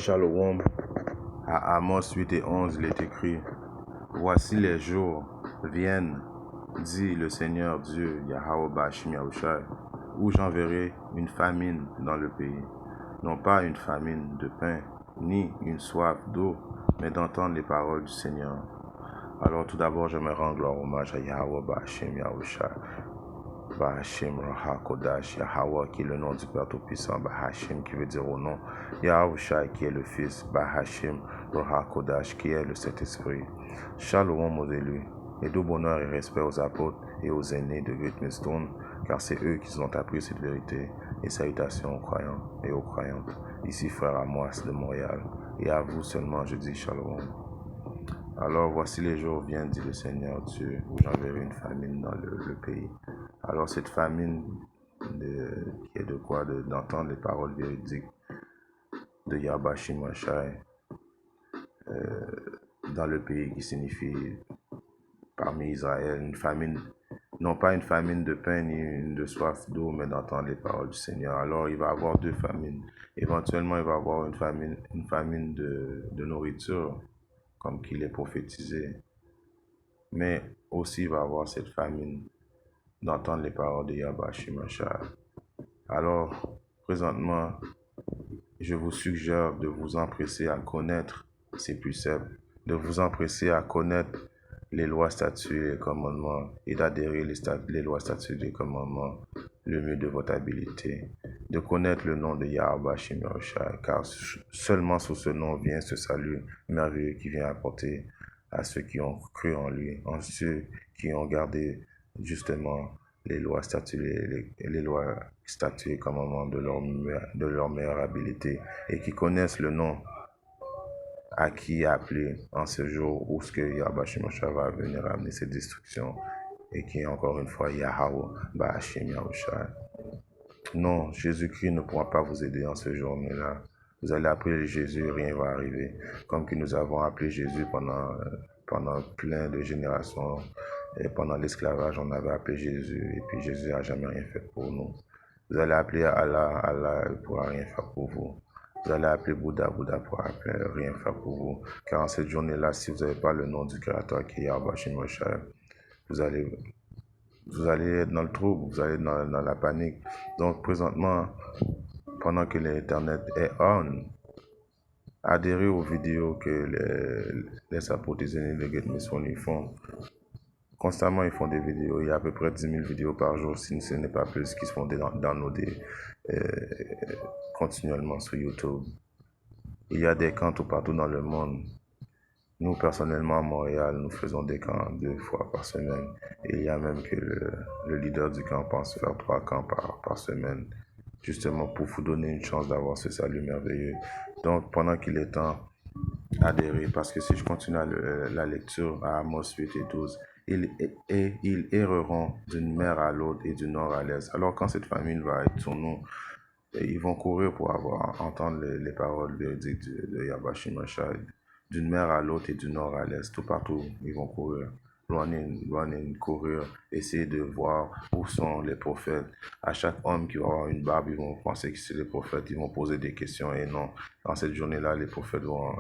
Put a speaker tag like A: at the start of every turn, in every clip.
A: Shalom. À Amos 8 et 11, il est écrit: Voici les jours viennent, dit le Seigneur Dieu, Yahweh Bashim Yahushai, où j'enverrai une famine dans le pays. Non pas une famine de pain, ni une soif d'eau, mais d'entendre les paroles du Seigneur. Alors tout d'abord, je me rends gloire hommage à Yahweh Bashim Yahushai. Bahashim Raha Kodash, Yahweh qui est le nom du Père Tout-Puissant, Bahashim qui veut dire au nom, Yahushai qui est le Fils, Bahashim Raha Kodash qui est le Saint-Esprit. Shalom aux élus, et tout bonheur et respect aux apôtres et aux aînés de Great Millstone, car c'est eux qui ont appris cette vérité, et salutations aux croyants et aux croyantes. Ici frère Amos de Montréal, et à vous seulement je dis Shalom. Alors voici les jours viennent, dit le Seigneur Dieu, où j'enverrai une famine dans le pays. Alors cette famine qui est de quoi? D'entendre les paroles véridiques de Yahweh Shimashai dans le pays, qui signifie parmi Israël une famine, non pas une famine de pain ni de soif d'eau, mais d'entendre les paroles du Seigneur. Alors il va y avoir deux famines. Éventuellement il va y avoir une famine de nourriture, comme qu'il est prophétisé. Mais aussi il va y avoir cette famine d'entendre les paroles de Yahweh Shimashai. Alors, présentement, je vous suggère de vous empresser à connaître ces préceptes, de vous empresser à connaître les lois, statuts et commandements, et d'adhérer les lois, statuts et commandements le mieux de votre habilité, de connaître le nom de Yahweh Shimashai, car seulement sous ce nom vient ce salut merveilleux qui vient apporter à ceux qui ont cru en lui, en ceux qui ont gardé justement les lois, statuts, les lois, statuts et commandements de leur meilleure habilité, et qui connaissent le nom à qui appeler en ce jour où ce que Yahweh Shimashai va venir amener cette destruction, et qui est encore une fois Yahweh Bashim Yahushai. Non, Jésus-Christ ne pourra pas vous aider en ce jour-là. Vous allez appeler Jésus, rien va arriver. Comme que nous avons appelé Jésus pendant plein de générations. Et pendant l'esclavage, on avait appelé Jésus, et puis Jésus n'a jamais rien fait pour nous. Vous allez appeler Allah, Allah ne pourra rien faire pour vous. Vous allez appeler Bouddha, Bouddha ne pourra rien faire pour vous. Car en cette journée-là, si vous n'avez pas le nom du Créateur qui est Yahweh Shimashai, vous allez être dans le trouble, vous allez être dans la panique. Donc présentement, pendant que l'Internet est on, adhérez aux vidéos que les apôtres des aînés de Great Millstone font. Constamment, ils font des vidéos. Il y a à peu près 10 000 vidéos par jour, si ce n'est pas plus, qui se font downloader continuellement sur YouTube. Il y a des camps tout partout dans le monde. Nous, personnellement, à Montréal, nous faisons des camps 2 fois par semaine. Et il y a même que le leader du camp pense faire 3 camps par semaine, justement pour vous donner une chance d'avoir ce salut merveilleux. Donc, pendant qu'il est temps, adhérer, parce que si je continue la lecture à Amos 8 et 12, ils erreront d'une mer à l'autre et du nord à l'est. Alors quand cette famine va être sur nous, ils vont courir pour entendre les paroles véridiques de Yahweh Shimashai. D'une mer à l'autre et du nord à l'est, tout partout, ils vont courir. Loin, courir, essayer de voir où sont les prophètes. À chaque homme qui va avoir une barbe, ils vont penser que c'est les prophètes, ils vont poser des questions, et non. Dans cette journée-là, les prophètes vont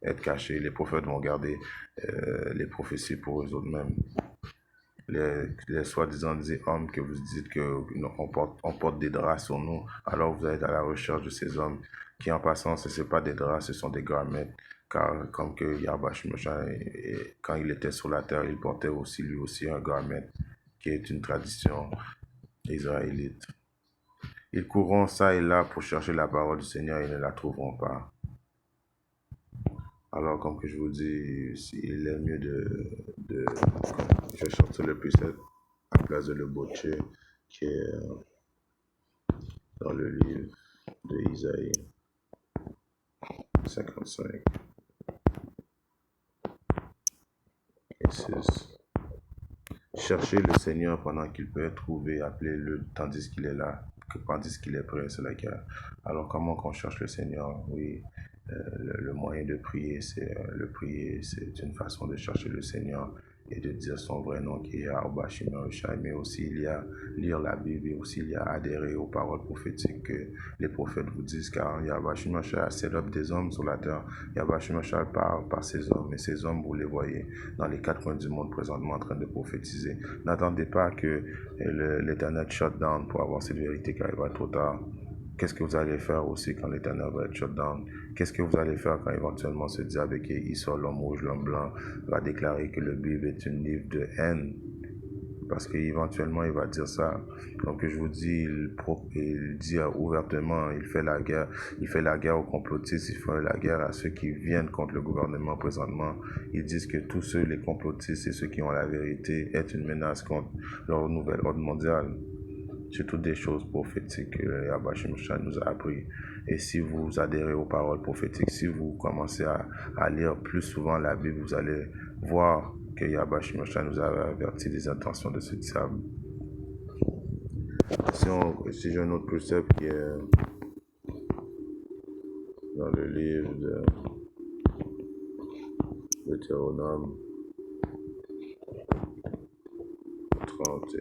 A: être cachés, les prophètes vont garder les prophéties pour eux-mêmes. Les soi-disant hommes que vous dites qu'on porte des draps sur nous, alors vous êtes à la recherche de ces hommes qui, en passant, ce n'est pas des draps, ce sont des garments. Car comme que Yahweh Shimashai, quand il était sur la terre, il portait aussi lui aussi un garment, qui est une tradition israélite. Ils courront ça et là pour chercher la parole du Seigneur, ils ne la trouveront pas. Alors, comme que je vous dis, il est mieux je vais sortir le preset à la place de le botcher, qui est dans le livre de Isaïe 55 et 6. Cherchez le Seigneur pendant qu'il peut être trouvé, appelez-le tandis qu'il est là, tandis qu'il est prêt, c'est la guerre. Alors, comment qu'on cherche le Seigneur? Oui, le moyen de prier, c'est une façon de chercher le Seigneur. et de dire son vrai nom qui est Yahweh Shimon Rishai. Mais aussi il y a lire la Bible et aussi il y a adhérer aux paroles prophétiques que les prophètes vous disent, car Yahweh Shimon Rishai a set up des hommes sur la terre. Yahweh Shimon Rishai parle par ces hommes, et ces hommes, vous les voyez dans les quatre coins du monde présentement en train de prophétiser. N'attendez pas que l'Éternel shut down pour avoir cette vérité, car il va être trop tard. Qu'est-ce que vous allez faire aussi quand l'Éternel va être shut down? Qu'est-ce que vous allez faire quand éventuellement ce diable qui est Esau, l'homme rouge, l'homme blanc, va déclarer que le Bible est une livre de haine? Parce qu'éventuellement il va dire ça. Donc je vous dis, il dit ouvertement, il fait la guerre aux complotistes, il fait la guerre à ceux qui viennent contre le gouvernement présentement. Ils disent que tous ceux, les complotistes et ceux qui ont la vérité, est une menace contre leur nouvel ordre mondial. C'est toutes des choses prophétiques que Yahweh Shimon nous a appris. Et si vous adhérez aux paroles prophétiques, si vous commencez à lire plus souvent la Bible, vous allez voir que Yahweh Shimon nous a averti des intentions de ce diable. Si j'ai un autre précepte qui est dans le livre de Deutéronome 35.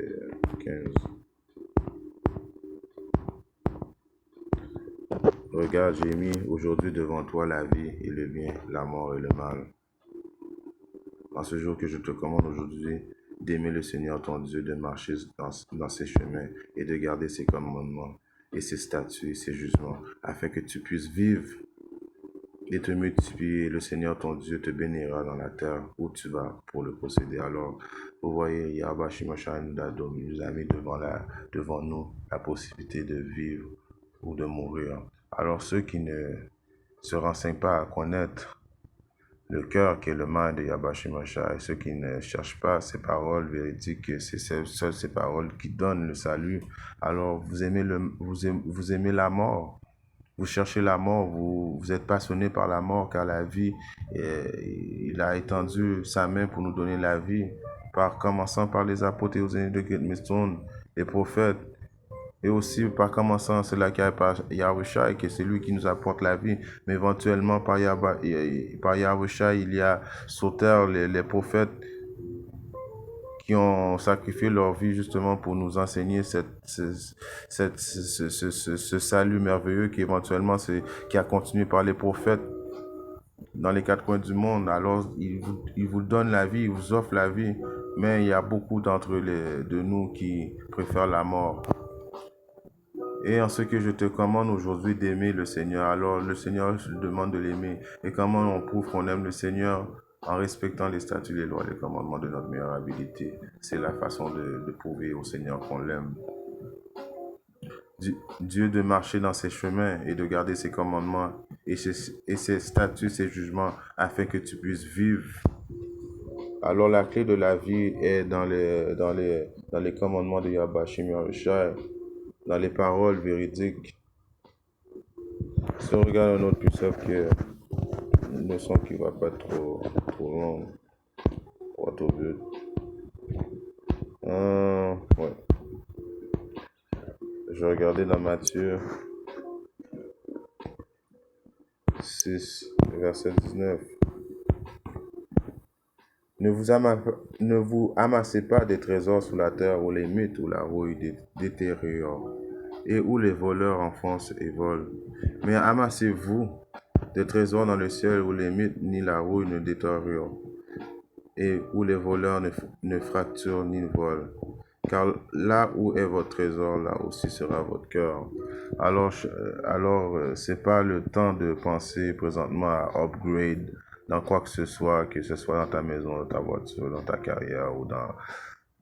A: Regarde, j'ai mis aujourd'hui devant toi la vie et le bien, la mort et le mal. En ce jour que je te commande aujourd'hui, d'aimer le Seigneur ton Dieu, de marcher dans ses chemins et de garder ses commandements et ses statuts et ses jugements, afin que tu puisses vivre et te multiplier. Le Seigneur ton Dieu te bénira dans la terre où tu vas pour le posséder. Alors, vous voyez, Yahweh Shimon nous a mis devant nous la possibilité de vivre ou de mourir. Alors, ceux qui ne se renseignent pas à connaître le cœur qui est le mal de Yahweh Shimon, et ceux qui ne cherchent pas ces paroles véridiques, c'est seules ces paroles qui donnent le salut. Alors, vous aimez la mort. Vous cherchez la mort, vous êtes passionné par la mort, car la vie, il a étendu sa main pour nous donner la vie, commençant par les apôtres et aux aînés de Great Millstone, les prophètes, et aussi par commençant cela qui est par Yahushua, que c'est lui qui nous apporte la vie, mais éventuellement par Yahushua, il y a sur terre les prophètes qui ont sacrifié leur vie justement pour nous enseigner ce salut merveilleux qui éventuellement qui a continué par les prophètes dans les quatre coins du monde. Alors, il vous donne la vie, il vous offre la vie, mais il y a beaucoup de nous qui préfèrent la mort. Et en ce que je te commande aujourd'hui d'aimer le Seigneur, alors le Seigneur te demande de l'aimer. Et comment on prouve qu'on aime le Seigneur? En respectant les statuts, les lois, les commandements de notre meilleure habilité. C'est la façon de prouver au Seigneur qu'on l'aime. Dieu de marcher dans ses chemins et de garder ses commandements et ses statuts, ses jugements, afin que tu puisses vivre. Alors la clé de la vie est dans les commandements de Yahweh Shimon Rishai, dans les paroles véridiques. Si on regarde un autre précepte qui est une leçon qui ne va pas être trop longue, pour être au but. Ouais. Je vais regarder dans Matthieu 6, verset 19. Ne vous amassez pas des trésors sous la terre où les mythes ou la rouille détériorent et où les voleurs enfoncent et volent. Mais amassez-vous des trésors dans le ciel où les mythes ni la rouille ne détériorent et où les voleurs ne fracturent ni ne volent. Car là où est votre trésor, là aussi sera votre cœur. Alors, c'est pas le temps de penser présentement à upgrade dans quoi que ce soit dans ta maison, dans ta voiture, dans ta carrière ou dans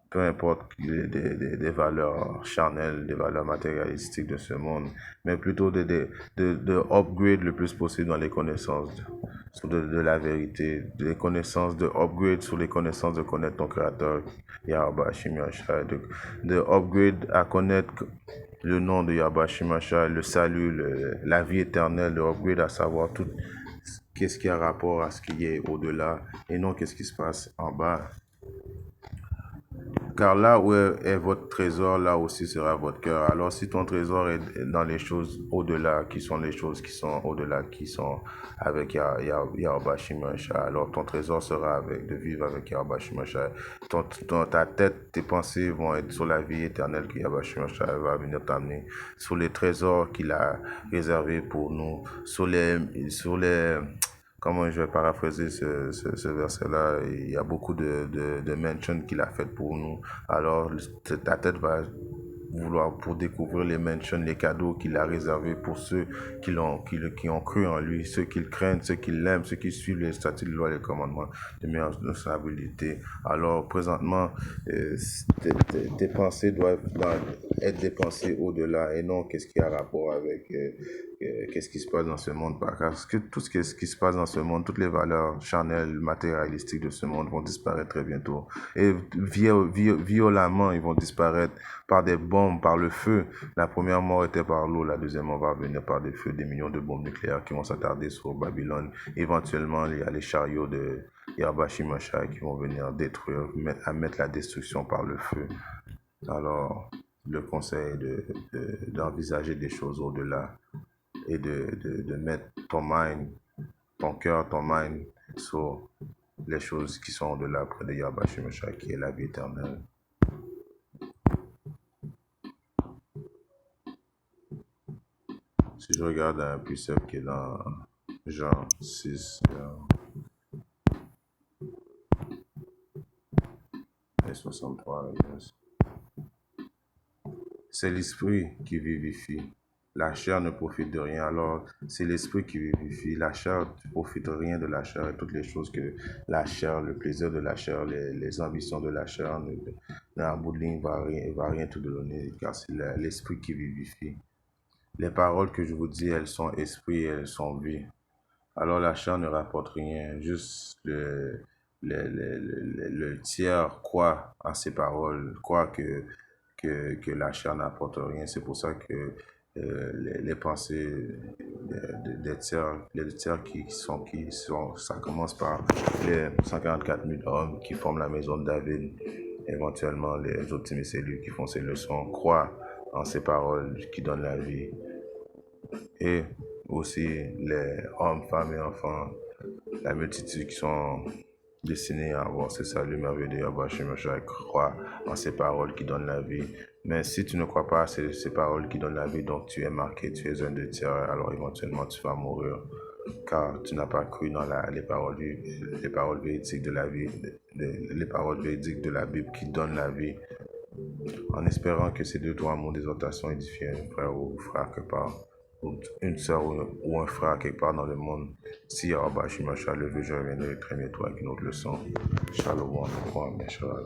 A: peu importe des valeurs charnelles, des valeurs matérialistiques de ce monde, mais plutôt de upgrade le plus possible dans les connaissances de la vérité, des connaissances, de upgrade sur les connaissances de connaître ton Créateur, Yahweh Shimon Rishai, de upgrade à connaître le nom de Yahweh Shimon Rishai, le salut, la vie éternelle, de upgrade à savoir tout qu'est-ce qui a rapport à ce qui est au-delà et non qu'est-ce qui se passe en bas. car là où est votre trésor, là aussi sera votre cœur. Alors si ton trésor est dans les choses au-delà, qui sont les choses qui sont au-delà, qui sont avec Yahweh Shimashai, alors ton trésor sera avec, de vivre avec Yahweh Shimashai. Ta tête, tes pensées vont être sur la vie éternelle que Yahweh Shimashai va venir t'amener, sur les trésors qu'il a réservés pour nous, sur les comment je vais paraphraser ce verset-là, il y a beaucoup de mentions qu'il a faites pour nous. Alors, ta tête va vouloir pour découvrir les mentions, les cadeaux qu'il a réservés pour ceux qui ont cru en lui, ceux qui le craignent, ceux qui l'aiment, ceux qui suivent les statuts, les lois, les commandements de meilleure responsabilité. Alors, présentement, tes pensées doivent être des pensées au-delà et non qu'est-ce qui a rapport avec qu'est-ce qui se passe dans ce monde. Parce que tout ce qui se passe dans ce monde, toutes les valeurs charnelles, matérialistiques de ce monde vont disparaître très bientôt. Et violemment, ils vont disparaître par des bombes, par le feu. La première mort était par l'eau, la deuxième mort va venir par des feux, des millions de bombes nucléaires qui vont s'attarder sur Babylone. Éventuellement, il y a les chariots de Yahweh Shimashai qui vont venir détruire, mettre la destruction par le feu. Alors, le conseil est d'envisager des choses au-delà et de mettre ton cœur, ton mind sur les choses qui sont au-delà près de Yahweh Shimashai, qui est la vie éternelle. Si je regarde un précepte qui est dans Jean 6, et 63, c'est l'esprit qui vivifie. La chair ne profite de rien. Alors, c'est l'esprit qui vivifie. La chair ne profite rien de la chair et toutes les choses que la chair, le plaisir de la chair, les ambitions de la chair, dans un bout de ligne, va rien te donner, car c'est l'esprit qui vivifie. Les paroles que je vous dis, elles sont esprit et elles sont vie. Alors la chair ne rapporte rien, juste le tiers croit en ces paroles, croit que la chair n'apporte rien. C'est pour ça que les pensées des tiers, les tiers ça commence par les 144 000 hommes qui forment la maison de David, éventuellement les optimistes élus qui font ces leçons, croient en ces paroles qui donnent la vie. Et aussi les hommes, femmes et enfants, la multitude qui sont destinés à avoir ce salut merveilleux de Yahweh Shemashai, croient en ces paroles qui donnent la vie. Mais si tu ne crois pas à ces paroles qui donnent la vie, donc tu es marqué, tu es un de tiers, alors éventuellement tu vas mourir, car tu n'as pas cru dans les paroles véridiques de la vie, les paroles véridiques de la Bible qui donnent la vie, en espérant que ces deux trois mots d'exhortation édifient un frère ou frère quelque part, ou une soeur ou un frère quelque part dans le monde. Si Yahweh Shimashai le veut, je reviendrai très bientôt avec une autre leçon. Shalom, shalom.